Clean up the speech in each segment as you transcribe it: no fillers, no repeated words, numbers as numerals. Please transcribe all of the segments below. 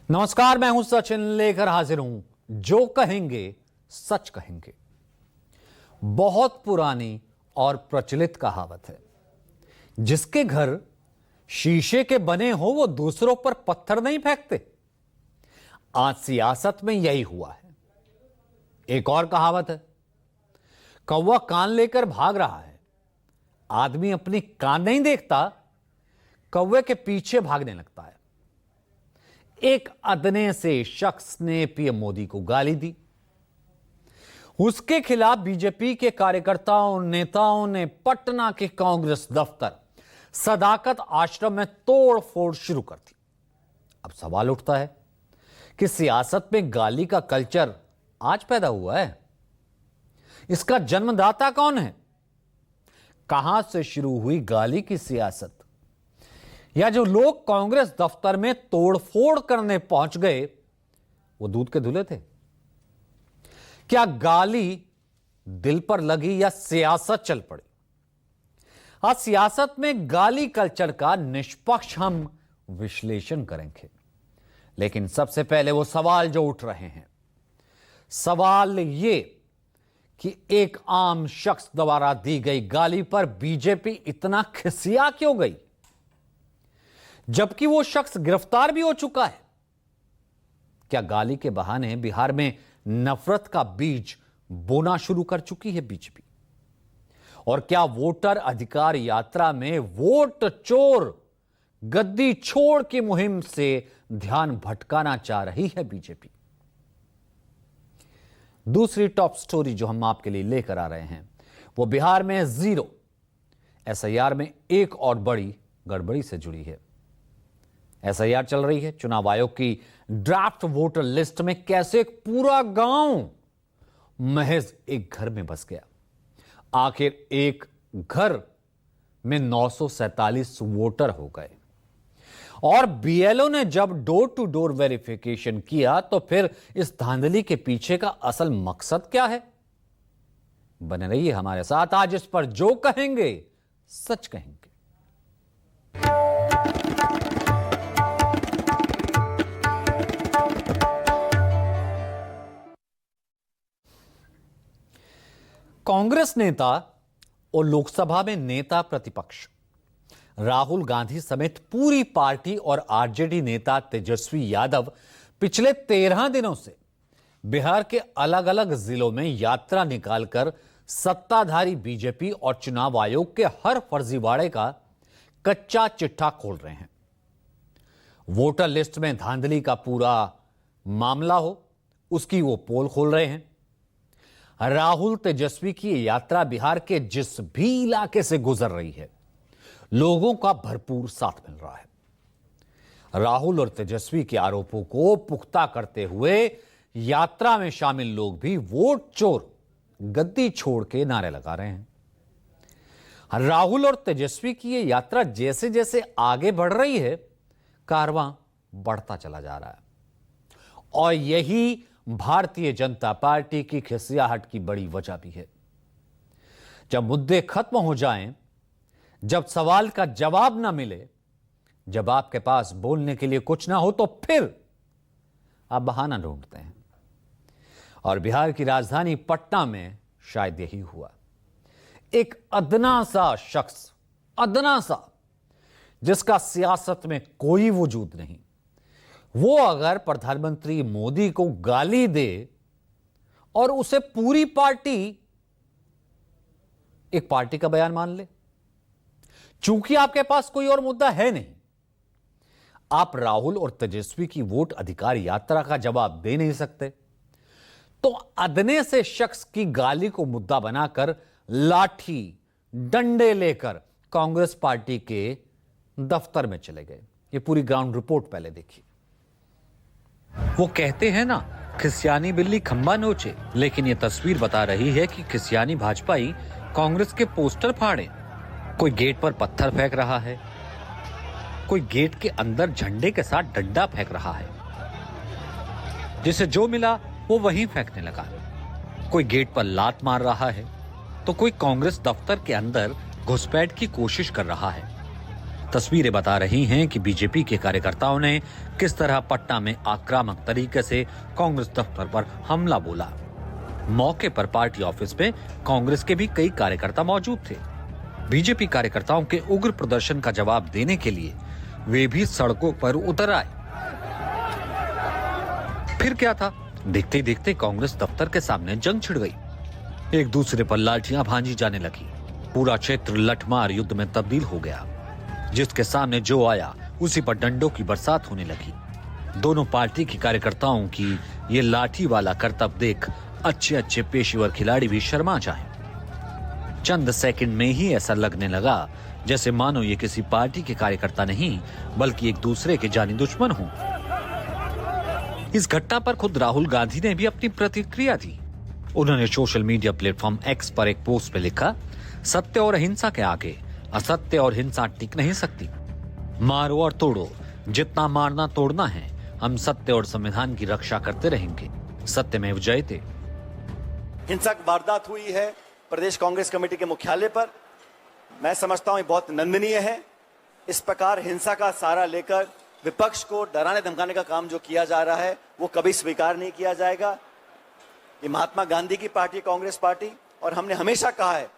नमस्कार, मैं हूं सचिन, लेकर हाजिर हूं जो कहेंगे सच कहेंगे। बहुत पुरानी और प्रचलित कहावत है, जिसके घर शीशे के बने हो वो दूसरों पर पत्थर नहीं फेंकते। आज सियासत में यही हुआ है। एक और कहावत है, कौवा कान लेकर भाग रहा है। आदमी अपनी कान नहीं देखता, कौवे के पीछे भागने लगता है। एक अदने से शख्स ने पीएम मोदी को गाली दी। उसके खिलाफ बीजेपी के कार्यकर्ताओं नेताओं ने पटना के कांग्रेस दफ्तर सदाकत आश्रम में तोड़फोड़ शुरू कर दी। अब सवाल उठता है कि सियासत में गाली का कल्चर आज पैदा हुआ है। इसका जन्मदाता कौन है? कहां से शुरू हुई गाली की सियासत? या जो लोग कांग्रेस दफ्तर में तोड़फोड़ करने पहुंच गए, वो दूध के धुले थे? क्या गाली दिल पर लगी या सियासत चल पड़ी? आज सियासत में गाली कल्चर का निष्पक्ष हम विश्लेषण करेंगे। लेकिन सबसे पहले वो सवाल जो उठ रहे हैं, सवाल ये कि एक आम शख्स द्वारा दी गई गाली पर बीजेपी इतना खिसिया क्यों गई, जबकि वो शख्स गिरफ्तार भी हो चुका है? क्या गाली के बहाने बिहार में नफरत का बीज बोना शुरू कर चुकी है बीजेपी? और क्या वोटर अधिकार यात्रा में वोट चोर गद्दी छोड़ की मुहिम से ध्यान भटकाना चाह रही है बीजेपी? दूसरी टॉप स्टोरी जो हम आपके लिए लेकर आ रहे हैं, वो बिहार में जीरो एसआईआर में एक और बड़ी गड़बड़ी से जुड़ी है। एसआईआर चल रही है। चुनाव आयोग की ड्राफ्ट वोटर लिस्ट में कैसे एक पूरा गांव महज एक घर में बस गया। आखिर एक घर में 947 वोटर हो गए। और बीएलओ ने जब डोर टू डोर वेरिफिकेशन किया तो फिर इस धांधली के पीछे का असल मकसद क्या है? बने रहिए हमारे साथ, आज इस पर जो कहेंगे सच कहेंगे। कांग्रेस नेता और लोकसभा में नेता प्रतिपक्ष राहुल गांधी समेत पूरी पार्टी और आरजेडी नेता तेजस्वी यादव पिछले 13 दिनों से बिहार के अलग अलग जिलों में यात्रा निकालकर सत्ताधारी बीजेपी और चुनाव आयोग के हर फर्जीवाड़े का कच्चा चिट्ठा खोल रहे हैं। वोटर लिस्ट में धांधली का पूरा मामला हो, उसकी वो पोल खोल रहे हैं। राहुल तेजस्वी की यात्रा बिहार के जिस भी इलाके से गुजर रही है, लोगों का भरपूर साथ मिल रहा है। राहुल और तेजस्वी के आरोपों को पुख्ता करते हुए यात्रा में शामिल लोग भी वोट चोर गद्दी छोड़ के नारे लगा रहे हैं। राहुल और तेजस्वी की यह यात्रा जैसे जैसे आगे बढ़ रही है, कारवां बढ़ता चला जा रहा है। और यही भारतीय जनता पार्टी की खिसियाहट की बड़ी वजह भी है। जब मुद्दे खत्म हो जाएं, जब सवाल का जवाब ना मिले, जब आपके पास बोलने के लिए कुछ ना हो, तो फिर आप बहाना ढूंढते हैं। और बिहार की राजधानी पटना में शायद यही हुआ। एक अदना सा शख्स, अदना सा, जिसका सियासत में कोई वजूद नहीं, वो अगर प्रधानमंत्री मोदी को गाली दे और उसे पूरी पार्टी एक पार्टी का बयान मान ले, चूंकि आपके पास कोई और मुद्दा है नहीं, आप राहुल और तेजस्वी की वोट अधिकार यात्रा का जवाब दे नहीं सकते, तो अदने से शख्स की गाली को मुद्दा बनाकर लाठी डंडे लेकर कांग्रेस पार्टी के दफ्तर में चले गए। ये पूरी ग्राउंड रिपोर्ट पहले देखिए। वो कहते हैं ना, खिसियानी बिल्ली खंबा नोचे, लेकिन ये तस्वीर बता रही है कि खिसियानी भाजपाई कांग्रेस के पोस्टर फाड़े। कोई गेट पर पत्थर फेंक रहा है, कोई गेट के अंदर झंडे के साथ डंडा फेंक रहा है। जिसे जो मिला वो वहीं फेंकने लगा। कोई गेट पर लात मार रहा है, तो कोई कांग्रेस दफ्तर के अंदर घुसपैठ की कोशिश कर रहा है। तस्वीरें बता रही हैं कि बीजेपी के कार्यकर्ताओं ने किस तरह पटना में आक्रामक तरीके से कांग्रेस दफ्तर पर हमला बोला। मौके पर पार्टी ऑफिस में कांग्रेस के भी कई कार्यकर्ता मौजूद थे। बीजेपी कार्यकर्ताओं के उग्र प्रदर्शन का जवाब देने के लिए वे भी सड़कों पर उतर आए। फिर क्या था, देखते देखते कांग्रेस दफ्तर के सामने जंग छिड़ गई। एक दूसरे पर लाठियां भांजी जाने लगी। पूरा क्षेत्र लठमार युद्ध में तब्दील हो गया। जिसके सामने जो आया उसी पर डंडों की बरसात होने लगी। दोनों पार्टी के कार्यकर्ताओं की ये लाठी वाला करतब देख अच्छे अच्छे पेशेवर खिलाड़ी भी शर्मा जाएं। चंद सेकंड में ही ऐसा लगने लगा जैसे मानो ये किसी पार्टी के कार्यकर्ता नहीं बल्कि एक दूसरे के जानी दुश्मन हों। इस घटना पर खुद राहुल गांधी ने भी अपनी प्रतिक्रिया दी। उन्होंने सोशल मीडिया प्लेटफॉर्म एक्स पर एक पोस्ट में लिखा, सत्य और अहिंसा के आगे असत्य और हिंसा टिक नहीं सकती। मारो और तोड़ो, जितना मारना तोड़ना है, हम सत्य और संविधान की रक्षा करते रहेंगे। सत्यमेव जयते। हिंसक वारदात हुई है प्रदेश कांग्रेस कमेटी के मुख्यालय पर। मैं समझता हूं ये बहुत निंदनीय है। इस प्रकार हिंसा का सहारा लेकर विपक्ष को डराने धमकाने का काम जो किया जा रहा है वो कभी स्वीकार नहीं किया जाएगा। ये महात्मा गांधी की पार्टी कांग्रेस पार्टी, और हमने हमेशा कहा है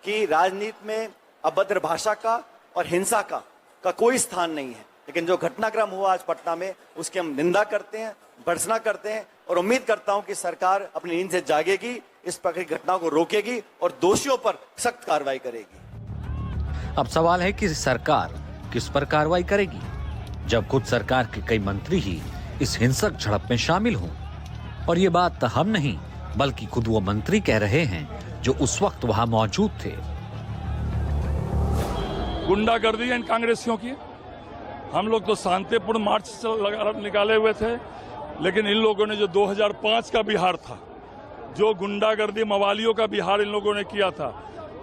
कि राजनीति में अभद्र भाषा का और हिंसा का कोई स्थान नहीं है। लेकिन जो घटनाक्रम हुआ आज पटना में उसकी हम निंदा करते हैं, भर्त्सना करते हैं और उम्मीद करता हूं कि सरकार अपनी नींद से जागेगी, इस प्रकार की घटनाओं को रोकेगी और दोषियों पर सख्त कार्रवाई करेगी। अब सवाल है कि सरकार किस पर कार्रवाई करेगी, जब खुद सरकार के कई मंत्री ही इस हिंसक झड़प में शामिल हों। और ये बात हम नहीं बल्कि खुद वो मंत्री कह रहे हैं जो उस वक्त वहां मौजूद थे। गुंडागर्दी है इन कांग्रेसियों की। हम लोग तो शांतिपूर्ण मार्च निकाले हुए थे, लेकिन इन लोगों ने जो 2005 का बिहार था, जो गुंडागर्दी मवालियों का बिहार इन लोगों ने किया था,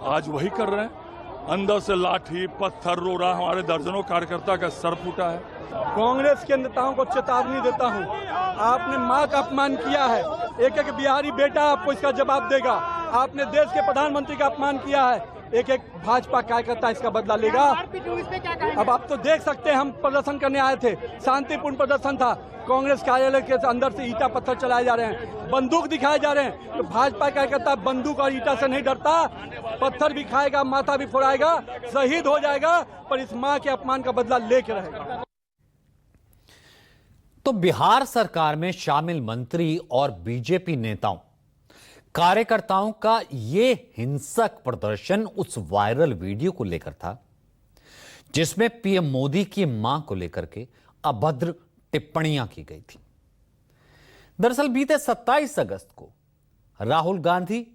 आज वही कर रहे हैं। अंदर से लाठी पत्थर रो रहा, हमारे दर्जनों कार्यकर्ता का सर फूटा है। कांग्रेस के नेताओं को चेतावनी देता हूं, आपने मां का अपमान किया है, एक एक बिहारी बेटा आपको इसका जवाब देगा। आपने देश के प्रधानमंत्री का अपमान किया है, एक एक भाजपा कार्यकर्ता इसका बदला लेगा। अब आप तो देख सकते हैं, हम प्रदर्शन करने आए थे, शांतिपूर्ण प्रदर्शन था। कांग्रेस कार्यालय के अंदर से ईटा पत्थर चलाए जा रहे हैं, बंदूक दिखाए जा रहे हैं। तो भाजपा कार्यकर्ता बंदूक और ईटा से नहीं डरता, पत्थर भी खाएगा, माथा भी फोड़ाएगा, शहीद हो जाएगा, पर इस मां के अपमान का बदला लेके रहेगा। तो बिहार सरकार में शामिल मंत्री और बीजेपी नेताओं कार्यकर्ताओं का ये हिंसक प्रदर्शन उस वायरल वीडियो को लेकर था जिसमें पीएम मोदी की मां को लेकर के अभद्र टिप्पणियां की गई थी। दरअसल बीते 27 अगस्त को राहुल गांधी,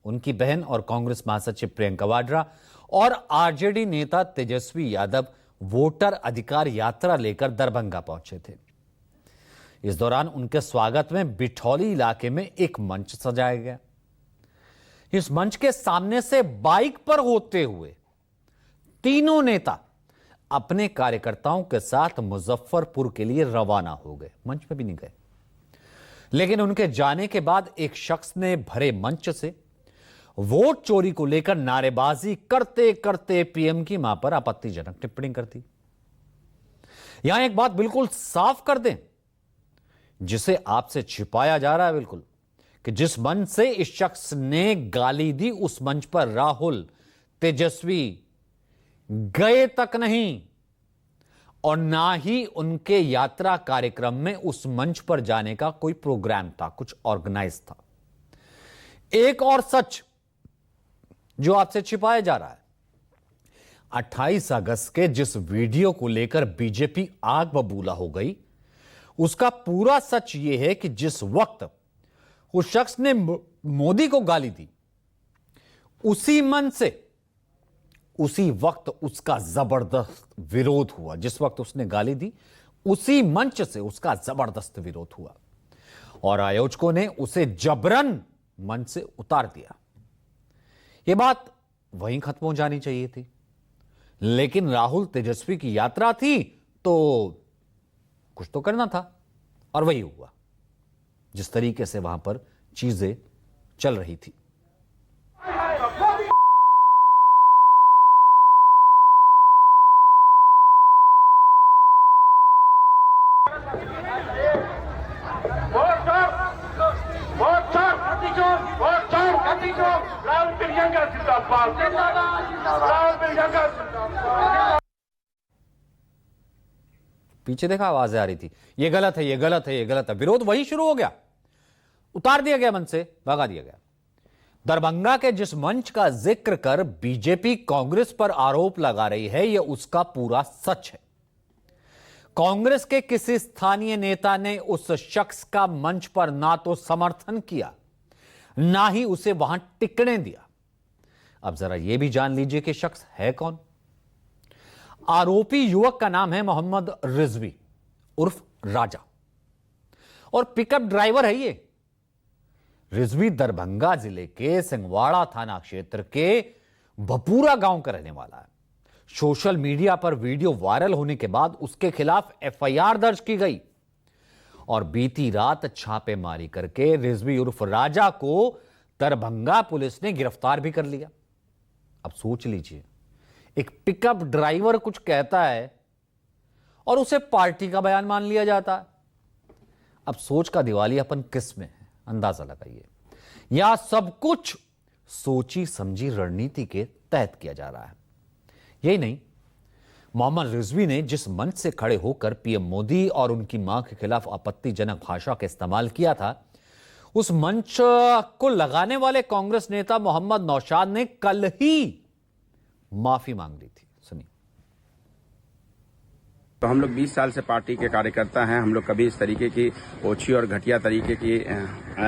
उनकी बहन और कांग्रेस महासचिव प्रियंका वाड्रा और आरजेडी नेता तेजस्वी यादव वोटर अधिकार यात्रा लेकर दरभंगा पहुंचे थे। इस दौरान उनके स्वागत में बिठौली इलाके में एक मंच सजाया गया। इस मंच के सामने से बाइक पर होते हुए तीनों नेता अपने कार्यकर्ताओं के साथ मुजफ्फरपुर के लिए रवाना हो गए। मंच पे भी नहीं गए, लेकिन उनके जाने के बाद एक शख्स ने भरे मंच से वोट चोरी को लेकर नारेबाजी करते करते पीएम की मां पर आपत्तिजनक टिप्पणी कर दी। यहां एक बात बिल्कुल साफ कर दें, जिसे आपसे छिपाया जा रहा है बिल्कुल, कि जिस मंच से इस शख्स ने गाली दी उस मंच पर राहुल, तेजस्वी गए तक नहीं और ना ही उनके यात्रा कार्यक्रम में उस मंच पर जाने का कोई प्रोग्राम था, कुछ ऑर्गेनाइज था। एक और सच जो आपसे छिपाया जा रहा है, 28 अगस्त के जिस वीडियो को लेकर बीजेपी आग बबूला हो गई, उसका पूरा सच यह है कि जिस वक्त उस शख्स ने मोदी को गाली दी, उसी मंच से उसी वक्त उसका जबरदस्त विरोध हुआ। जिस वक्त उसने गाली दी उसी मंच से उसका जबरदस्त विरोध हुआ और आयोजकों ने उसे जबरन मंच से उतार दिया। यह बात वहीं खत्म हो जानी चाहिए थी, लेकिन राहुल तेजस्वी की यात्रा थी तो कुछ तो करना था और वही हुआ जिस तरीके से वहां पर चीजें चल रही थी। लाल प्रियंका जिंदाबाद, लाल प्रियंका जिंदाबाद। पीछे देखा आवाजें आ रही थी, ये गलत है, ये गलत है, ये गलत है। विरोध वही शुरू हो गया, उतार दिया गया मन से, भगा दिया गया। दरभंगा के जिस मंच का जिक्र कर बीजेपी कांग्रेस पर आरोप लगा रही है, यह उसका पूरा सच है। कांग्रेस के किसी स्थानीय नेता ने उस शख्स का मंच पर ना तो समर्थन किया, ना ही उसे वहां टिकने दिया। अब जरा यह भी जान लीजिए कि शख्स है कौन। आरोपी युवक का नाम है मोहम्मद रिजवी उर्फ राजा और पिकअप ड्राइवर है ये। रिजवी दरभंगा जिले के सिंगवाड़ा थाना क्षेत्र के भपूरा गांव का रहने वाला है। सोशल मीडिया पर वीडियो वायरल होने के बाद उसके खिलाफ एफआईआर दर्ज की गई और बीती रात छापेमारी करके रिजवी उर्फ राजा को दरभंगा पुलिस ने गिरफ्तार भी कर लिया। अब सोच लीजिए, एक पिकअप ड्राइवर कुछ कहता है और उसे पार्टी का बयान मान लिया जाता है। अब सोच का दिवालियापन किस में है, अंदाजा लगाइए। यह सब कुछ सोची समझी रणनीति के तहत किया जा रहा है। यही नहीं, मोहम्मद रिजवी ने जिस मंच से खड़े होकर पीएम मोदी और उनकी मां के खिलाफ आपत्तिजनक भाषा का इस्तेमाल किया था, उस मंच को लगाने वाले कांग्रेस नेता मोहम्मद नौशाद ने कल ही माफी मांग ली थी। सुनिए। तो हम लोग 20 साल से पार्टी के कार्यकर्ता हैं। हम लोग कभी इस तरीके की ओछी और घटिया तरीके की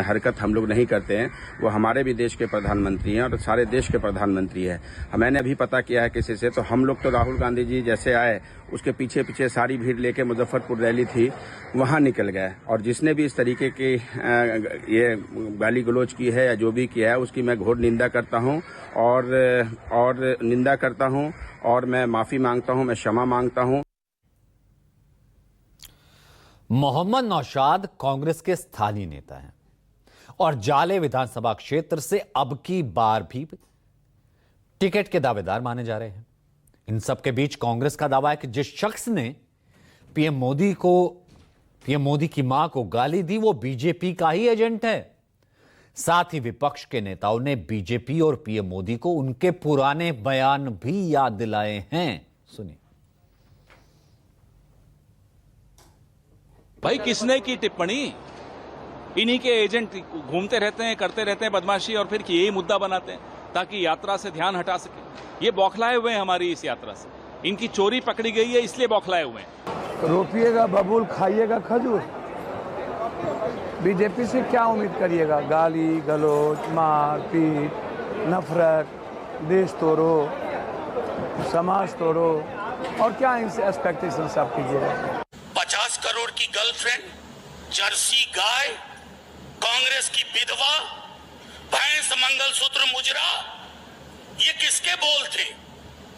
हरकत हम लोग नहीं करते हैं। वो हमारे भी देश के प्रधानमंत्री हैं और सारे देश के प्रधानमंत्री हैं। मैंने अभी पता किया है किसी से, तो हम लोग तो राहुल गांधी जी जैसे आए उसके पीछे पीछे सारी भीड़ लेके मुजफ्फरपुर रैली थी वहां निकल गए। और जिसने भी इस तरीके की ये गाली गलौज की है या जो भी किया है उसकी मैं घोर निंदा करता हूं और निंदा करता हूं और मैं माफी मांगता हूं, मैं क्षमा मांगता हूं। मोहम्मद नौशाद कांग्रेस के स्थानीय नेता हैं और जाले विधानसभा क्षेत्र से अब की बार भी टिकट के दावेदार माने जा रहे हैं। इन सब के बीच कांग्रेस का दावा है कि जिस शख्स ने पीएम मोदी की मां को गाली दी वो बीजेपी का ही एजेंट है। साथ ही विपक्ष के नेताओं ने बीजेपी और पीएम मोदी को उनके पुराने बयान भी याद दिलाए हैं। सुनिए। भाई किसने की टिप्पणी? इन्हीं के एजेंट घूमते रहते हैं, करते रहते हैं बदमाशी और फिर यही मुद्दा बनाते हैं ताकि यात्रा से ध्यान हटा सके। ये बौखलाए हुए हैं हमारी इस यात्रा से। इनकी चोरी पकड़ी गई है इसलिए बौखलाए हुए हैं। रोपिएगा बबूल, खाइएगा खजूर। बीजेपी से क्या उम्मीद करिएगा? गाली गलौज, मार पीट, नफरत, देश तोड़ो, समाज तोड़ो, और क्या इनसे एक्सपेक्टेशन आप कीजिएगा? 50 करोड़ की गर्लफ्रेंड, जर्सी गाय, कांग्रेस की विधवा, भैंस, मंगलसूत्र, मुजरा, ये किसके बोल थे?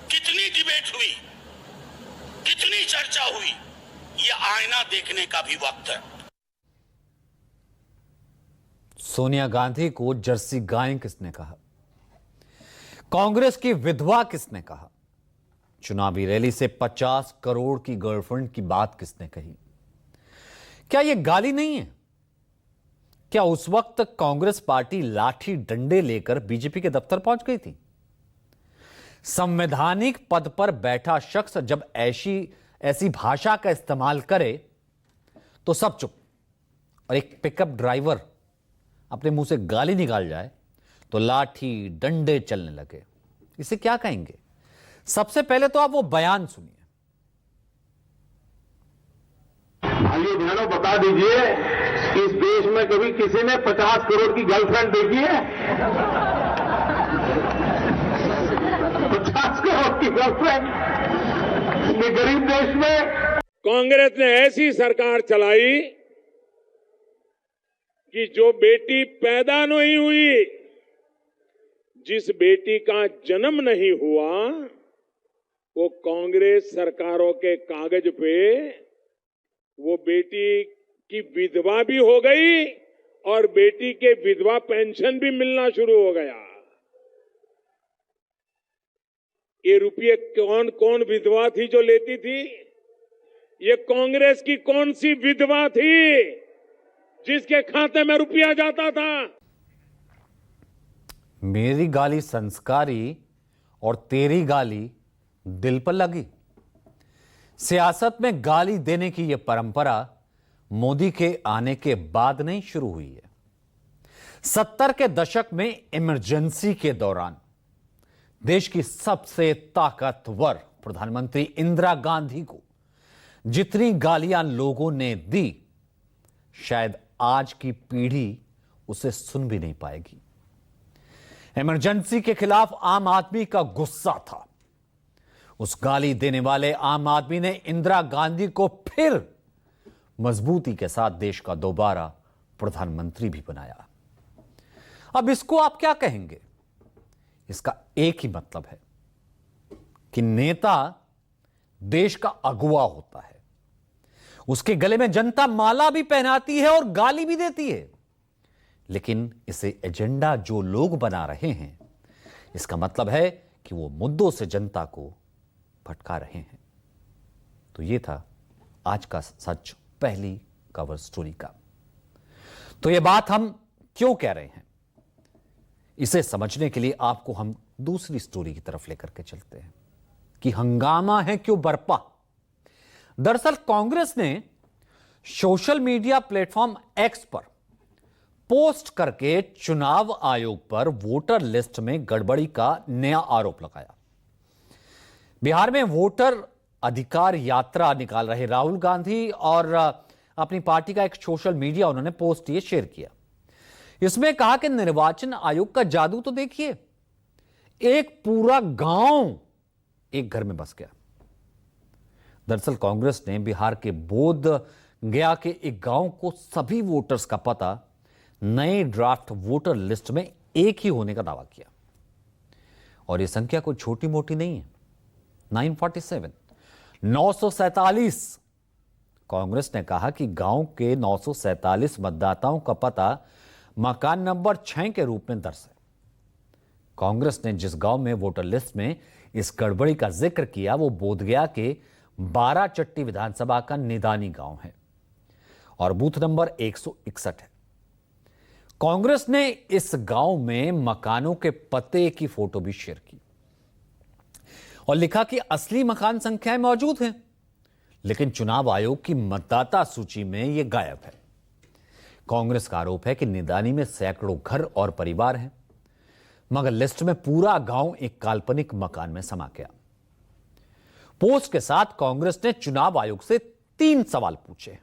कितनी डिबेट हुई, कितनी चर्चा हुई? ये आईना देखने का भी वक्त है। सोनिया गांधी को जर्सी गाय किसने कहा? कांग्रेस की विधवा किसने कहा? चुनावी रैली से 50 करोड़ की गर्लफ्रेंड की बात किसने कही? क्या यह गाली नहीं है? क्या उस वक्त कांग्रेस पार्टी लाठी डंडे लेकर बीजेपी के दफ्तर पहुंच गई थी? संवैधानिक पद पर बैठा शख्स जब ऐसी भाषा का इस्तेमाल करे तो सब चुप, और एक पिकअप ड्राइवर अपने मुंह से गाली निकाल जाए तो लाठी डंडे चलने लगे। इसे क्या कहेंगे? सबसे पहले तो आप वो बयान सुनिए। भाइयों बहनों, बता दीजिए, इस देश में कभी किसी ने 50 करोड़ की गर्लफ्रेंड देखी है? 50 करोड़ की गर्लफ्रेंड ये गरीब देश में? कांग्रेस ने ऐसी सरकार चलाई कि जो बेटी पैदा नहीं हुई, जिस बेटी का जन्म नहीं हुआ, वो कांग्रेस सरकारों के कागज पे वो बेटी की विधवा भी हो गई और बेटी के विधवा पेंशन भी मिलना शुरू हो गया। ये रुपये कौन कौन विधवा थी जो लेती थी? ये कांग्रेस की कौन सी विधवा थी जिसके खाते में रुपया जाता था? मेरी गाली संस्कारी और तेरी गाली दिल पर लगी। सियासत में गाली देने की यह परंपरा मोदी के आने के बाद नहीं शुरू हुई है। 70 के दशक में इमरजेंसी के दौरान देश की सबसे ताकतवर प्रधानमंत्री इंदिरा गांधी को जितनी गालियां लोगों ने दी, शायद आज की पीढ़ी उसे सुन भी नहीं पाएगी। इमरजेंसी के खिलाफ आम आदमी का गुस्सा था। उस गाली देने वाले आम आदमी ने इंदिरा गांधी को फिर मजबूती के साथ देश का दोबारा प्रधानमंत्री भी बनाया। अब इसको आप क्या कहेंगे? इसका एक ही मतलब है कि नेता देश का अगुवा होता है। उसके गले में जनता माला भी पहनाती है और गाली भी देती है, लेकिन इसे एजेंडा जो लोग बना रहे हैं, इसका मतलब है कि वो मुद्दों से जनता को भटका रहे हैं। तो ये था आज का सच पहली कवर स्टोरी का। तो ये बात हम क्यों कह रहे हैं, इसे समझने के लिए आपको हम दूसरी स्टोरी की तरफ लेकर के चलते हैं कि हंगामा है क्यों बरपा। दरअसल कांग्रेस ने सोशल मीडिया प्लेटफॉर्म एक्स पर पोस्ट करके चुनाव आयोग पर वोटर लिस्ट में गड़बड़ी का नया आरोप लगाया। बिहार में वोटर अधिकार यात्रा निकाल रहे राहुल गांधी और अपनी पार्टी का एक सोशल मीडिया उन्होंने पोस्ट ये शेयर किया। इसमें कहा कि निर्वाचन आयोग का जादू तो देखिए, एक पूरा गांव एक घर में बस गया। दरअसल कांग्रेस ने बिहार के बोध गया के एक गांव को सभी वोटर्स का पता नए ड्राफ्ट वोटर लिस्ट में एक ही होने का दावा किया, और यह संख्या कोई छोटी मोटी नहीं है। 947 कांग्रेस ने कहा कि गांव के 947 मतदाताओं का पता मकान नंबर 6 के रूप में दर्ज है। कांग्रेस ने जिस गांव में वोटर लिस्ट में इस गड़बड़ी का जिक्र किया वो बोधगया के 12 चट्टी विधानसभा का निदानी गांव है और बूथ नंबर 161 है। कांग्रेस ने इस गांव में मकानों के पते की फोटो भी शेयर की और लिखा कि असली मकान संख्याएं मौजूद हैं, लेकिन चुनाव आयोग की मतदाता सूची में यह गायब है। कांग्रेस का आरोप है कि निदानी में सैकड़ों घर और परिवार हैं, मगर लिस्ट में पूरा गांव एक काल्पनिक मकान में समा गया। पोस्ट के साथ कांग्रेस ने चुनाव आयोग से 3 सवाल पूछे हैं।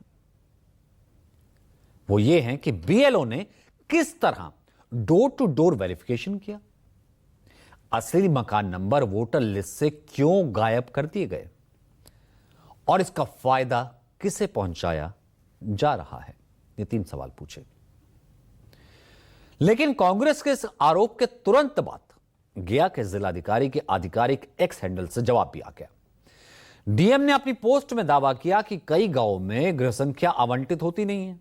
वो ये हैं कि बीएलओ ने किस तरह डोर टू डोर वेरिफिकेशन किया, असली मकान नंबर वोटर लिस्ट से क्यों गायब कर दिए गए और इसका फायदा किसे पहुंचाया जा रहा है। ये 3 सवाल पूछे, लेकिन कांग्रेस के इस आरोप के तुरंत बाद गया के जिलाधिकारी के आधिकारिक एक्स हैंडल से जवाब भी आ गया। डीएम ने अपनी पोस्ट में दावा किया कि कई गांवों में गृह संख्या आवंटित होती नहीं है,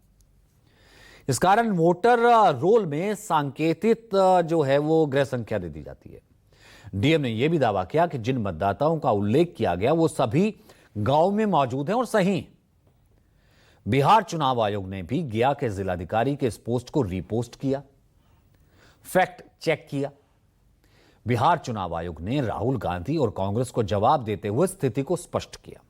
इस कारण वोटर रोल में सांकेतिक जो है वो गृह संख्या दे दी जाती है। डीएम ने यह भी दावा किया कि जिन मतदाताओं का उल्लेख किया गया वो सभी गांव में मौजूद हैं और सही हैं। बिहार चुनाव आयोग ने भी गया के जिलाधिकारी के इस पोस्ट को रीपोस्ट किया, फैक्ट चेक किया। बिहार चुनाव आयोग ने राहुल गांधी और कांग्रेस को जवाब देते हुए स्थिति को स्पष्ट किया।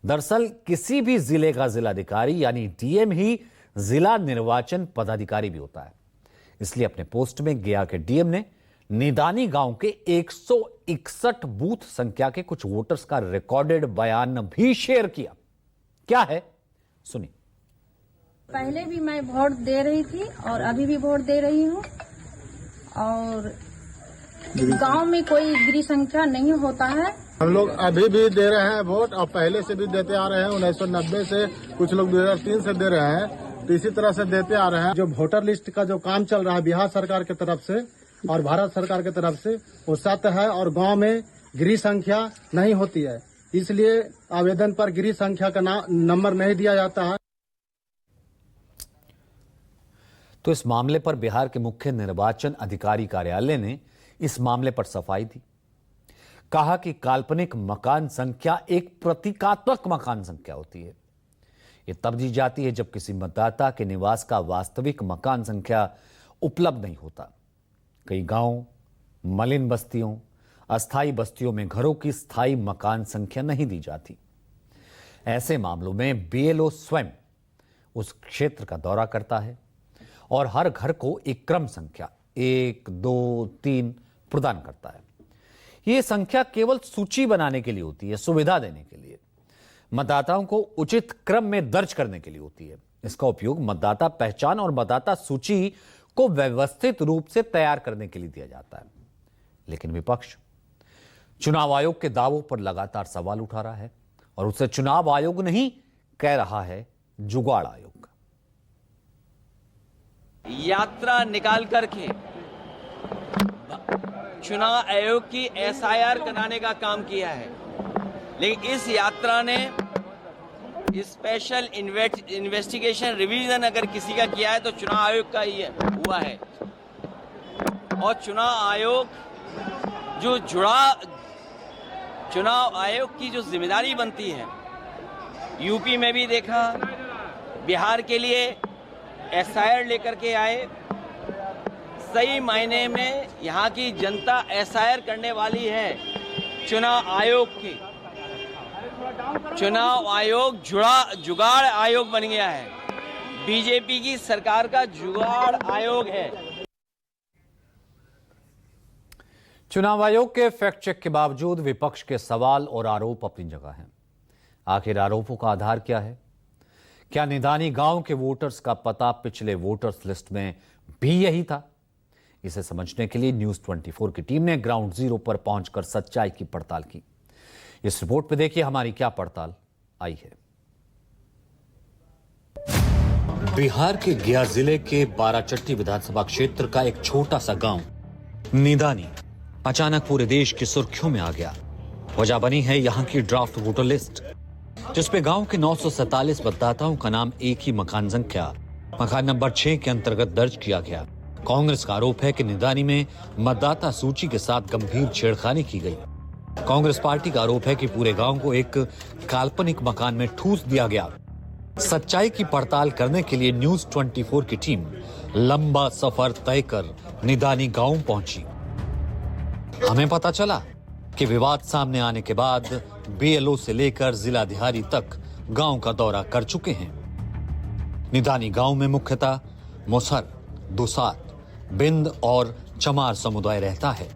दरअसल किसी भी जिले का जिलाधिकारी यानी डीएम ही जिला निर्वाचन पदाधिकारी भी होता है, इसलिए अपने पोस्ट में गया के डीएम ने निदानी गांव के 161 बूथ संख्या के कुछ वोटर्स का रिकॉर्डेड बयान भी शेयर किया। क्या है, सुनिए। पहले भी मैं वोट दे रही थी और अभी भी वोट दे रही हूँ, और गांव में कोई गृह संख्या नहीं होता है। हम लोग अभी भी दे रहे हैं वोट और पहले से भी देते आ रहे हैं। 1990 से कुछ लोग 2003 से दे रहे हैं, तो इसी तरह से देते आ रहे हैं। जो वोटर लिस्ट का जो काम चल रहा है बिहार सरकार की तरफ से और भारत सरकार की तरफ से, वो सत्य है और गांव में गृह संख्या नहीं होती है, इसलिए आवेदन पर गृह संख्या का नंबर नहीं दिया जाता है। तो इस मामले पर बिहार के मुख्य निर्वाचन अधिकारी कार्यालय ने इस मामले पर सफाई दी। कहा कि काल्पनिक मकान संख्या एक प्रतीकात्मक मकान संख्या होती है। यह तब दी जाती है जब किसी मतदाता के निवास का वास्तविक मकान संख्या उपलब्ध नहीं होता। कई गांव, मलिन बस्तियों, अस्थायी बस्तियों में घरों की स्थायी मकान संख्या नहीं दी जाती। ऐसे मामलों में बीएलओ स्वयं उस क्षेत्र का दौरा करता है और हर घर को एक क्रम संख्या 1, 2, 3 प्रदान करता है। ये संख्या केवल सूची बनाने के लिए होती है, सुविधा देने के लिए, मतदाताओं को उचित क्रम में दर्ज करने के लिए होती है। इसका उपयोग मतदाता पहचान और मतदाता सूची को व्यवस्थित रूप से तैयार करने के लिए दिया जाता है। लेकिन विपक्ष चुनाव आयोग के दावों पर लगातार सवाल उठा रहा है और उसे चुनाव आयोग नहीं कह रहा है, जुगाड़ आयोग। यात्रा निकाल करके चुनाव आयोग की एसआईआर कराने का काम किया है, लेकिन इस यात्रा ने स्पेशल इन्वेस्टिगेशन रिवीजन अगर किसी का किया है तो चुनाव आयोग का ही हुआ है। और चुनाव आयोग चुनाव आयोग की जो जिम्मेदारी बनती है, यूपी में भी देखा, बिहार के लिए एसआईआर लेकर के आए। सही मायने में यहाँ की जनता एसआईआर करने वाली है चुनाव आयोग की। चुनाव आयोग जुगाड़ आयोग बन गया है, बीजेपी की सरकार का जुगाड़ आयोग है। चुनाव आयोग के फैक्ट चेक के बावजूद विपक्ष के सवाल और आरोप अपनी जगह हैं। आखिर आरोपों का आधार क्या है? क्या निदानी गांव के वोटर्स का पता पिछले वोटर्स लिस्ट में भी यही था? इसे समझने के लिए न्यूज 24 की टीम ने ग्राउंड जीरो पर पहुंचकर सच्चाई की पड़ताल की। इस रिपोर्ट पे देखिए हमारी क्या पड़ताल आई है। बिहार के गया जिले के बाराचट्टी विधानसभा क्षेत्र का एक छोटा सा गांव निदानी अचानक पूरे देश की सुर्खियों में आ गया। वजह बनी है यहां की ड्राफ्ट वोटर लिस्ट, जिसपे गांव के 947 मतदाताओं का नाम एक ही मकान संख्या मकान नंबर 6 के अंतर्गत दर्ज किया गया। कांग्रेस का आरोप है कि निदानी में मतदाता सूची के साथ गंभीर छेड़खानी की गई। कांग्रेस पार्टी का आरोप है कि पूरे गांव को एक काल्पनिक मकान में ठूस दिया गया। सच्चाई की पड़ताल करने के लिए न्यूज 24 की टीम लंबा सफर तय कर निदानी गांव पहुंची। हमें पता चला कि विवाद सामने आने के बाद बीएलओ से लेकर जिलाधिकारी तक गांव का दौरा कर चुके हैं। निदानी गांव में मुख्यतः मुसहर, दुसात, बिंद और चमार समुदाय रहता है,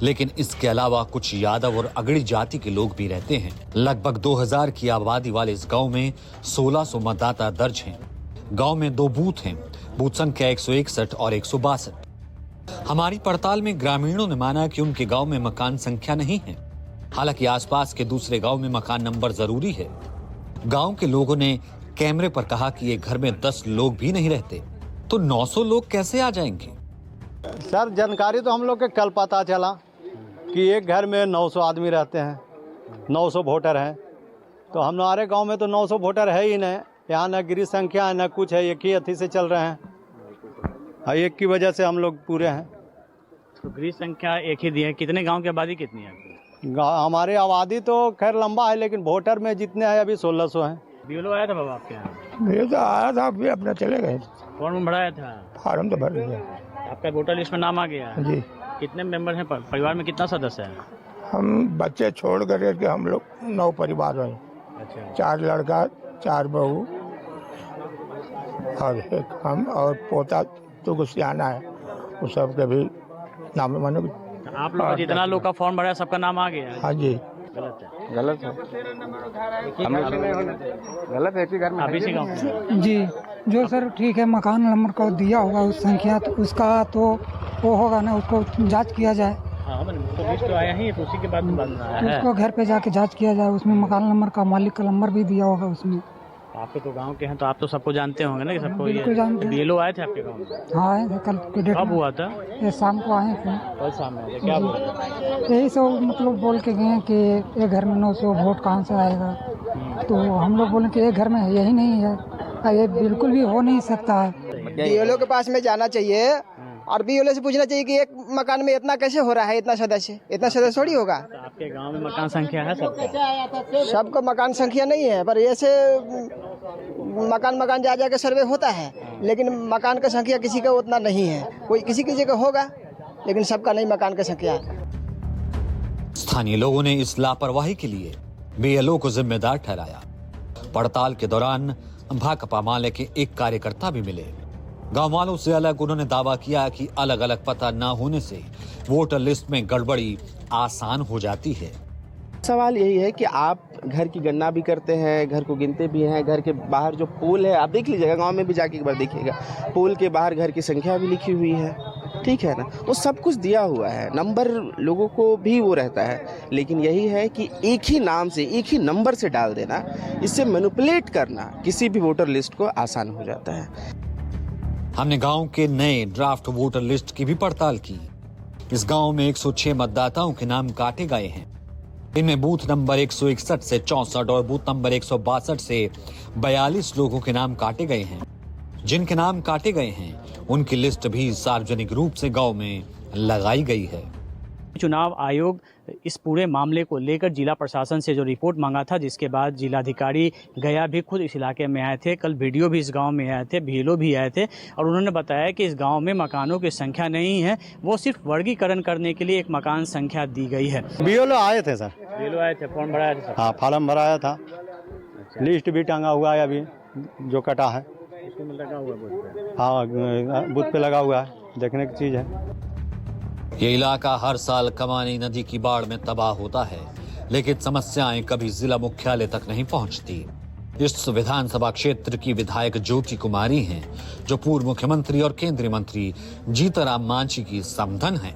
लेकिन इसके अलावा कुछ यादव और अगड़ी जाति के लोग भी रहते हैं। लगभग 2000 की आबादी वाले इस गांव में 1600 मतदाता दर्ज हैं। गांव में 2 बूथ हैं, बूथ संख्या 161 और 162। हमारी पड़ताल में ग्रामीणों ने माना कि उनके गांव में मकान संख्या नहीं है, हालांकि आसपास के दूसरे गांव में मकान नंबर जरूरी है। गांव के लोगों ने कैमरे पर कहा कि एक घर में 10 लोग भी नहीं रहते, तो 900 लोग कैसे आ जाएंगे? सर, जानकारी तो हम लोग के कल पता चला कि एक घर में 900 आदमी रहते हैं, 900 वोटर हैं। तो हमारे गांव में तो 900 वोटर है ही नहीं। यहाँ न गिरी संख्या है न कुछ है, एक ही अथी से चल रहे हैं। एक की वजह से हम लोग पूरे हैं। तो गिरी संख्या एक ही दी है। कितने गांव की आबादी कितनी है? हमारी आबादी तो खैर लंबा है, लेकिन वोटर में जितने हैं अभी 1600 हैं। बीएलओ आया था बाबा आपके यहाँ? बीएलओ आया था, अभी अपना चले गए। फॉर्म भराया था? फॉर्म तो भर दिया। आपका वोटर लिस्ट में नाम आ गया है? जी। कितने मेंबर हैं परिवार में? कितना सदस्य है? हम बच्चे छोड़ कर के हम लोग 9 परिवार हैं। अच्छा। 4 लड़का, 4 बहू और एक हम और पोता तो कुछ आना है, उस सब के भी नाम मानो। आप लोग जितना लोग का फॉर्म भरा सबका नाम आ गया है? हाँ जी। गलत है? गलत है, गलत है कि घर में आप इसी गाँव में? जी, जो सर ठीक है, मकान नंबर को दिया होगा उस संख्या, तो उसका तो वो होगा ना, उसको जांच किया जाए। हाँ, तो लिस्ट तो आया ही है, तो उसी के बाद है उसको घर पे जाके जांच किया जाए। उसमें मकान नंबर का, मालिक का नंबर भी दिया होगा उसमें। आप तो गांव के हैं तो आप तो सबको जानते होंगे ना कि सबको? बिल्कुल जानते हैं। बीएलओ आए थे आपके गांव में? हाँ, आए थे कल के डेट। कब हुआ था? ये शाम को आए थे। कल शाम में? क्या बोल? यही सब मतलब बोल के गए कि एक घर में 900 वोट कहाँ से आएगा। तो हम लोग बोले कि एक घर में यही नहीं है, ये बिल्कुल भी हो नहीं सकता है। बीएलओ के पास में जाना चाहिए और बीएलओ से पूछना चाहिए कि एक मकान में इतना कैसे हो रहा है, इतना सदस्य थोड़ी होगा। तो आपके गांव में मकान संख्या है सबका? सबका मकान संख्या नहीं है, पर ऐसे मकान जा के सर्वे होता है, लेकिन मकान का संख्या किसी का उतना नहीं है। कोई किसी की जगह होगा, लेकिन सबका नहीं मकान की संख्या है। स्थानीय लोगों ने इस लापरवाही के लिए बीएलओ को जिम्मेदार ठहराया। पड़ताल के दौरान भाकपा माले के एक कार्यकर्ता भी मिले। गांव वालों से अलग उन्होंने दावा किया कि अलग अलग पता न होने से वोटर लिस्ट में गड़बड़ी आसान हो जाती है। सवाल यही है कि आप घर की गणना भी करते हैं, घर को गिनते भी हैं, घर के बाहर जो पोल है आप देख लीजिएगा, गांव में भी जाके एक बार देखिएगा, पोल के बाहर घर की संख्या भी लिखी हुई है, ठीक है ना, वो सब कुछ दिया हुआ है, नंबर लोगों को भी वो रहता है, लेकिन यही है कि एक ही नाम से एक ही नंबर से डाल देना, इससे मैनिपुलेट करना किसी भी वोटर लिस्ट को आसान हो जाता है। हमने गांव के नए ड्राफ्ट वोटर लिस्ट की भी पड़ताल की। इस गांव में 106 मतदाताओं के नाम काटे गए हैं। इनमें बूथ नंबर 161 से 64 और बूथ नंबर 162 से 42 लोगों के नाम काटे गए हैं। जिनके नाम काटे गए हैं उनकी लिस्ट भी सार्वजनिक रूप से गांव में लगाई गई है। चुनाव आयोग इस पूरे मामले को लेकर जिला प्रशासन से जो रिपोर्ट मांगा था, जिसके बाद जिलाधिकारी गया भी खुद इस इलाके में आए थे। कल वीडियो भी इस गांव में आए थे, बीएलओ भी आए थे और उन्होंने बताया कि इस गांव में मकानों की संख्या नहीं है, वो सिर्फ वर्गीकरण करने के लिए एक मकान संख्या दी गई है। बीएलओ आए थे सर, बीएलओ आए थे, फॉर्म भराया था? हाँ, फॉर्म भराया था। अच्छा। लिस्ट भी टांगा हुआ है अभी जो कटा है, लगा हुआ है, हाँ बूथ पे लगा हुआ है, देखने की चीज है। ये इलाका हर साल कमानी नदी की बाढ़ में तबाह होता है, लेकिन समस्याएं कभी जिला मुख्यालय तक नहीं पहुंचती। इस विधानसभा क्षेत्र की विधायक ज्योति कुमारी हैं, जो पूर्व मुख्यमंत्री और केंद्रीय मंत्री जीतनराम मांझी की समधन हैं।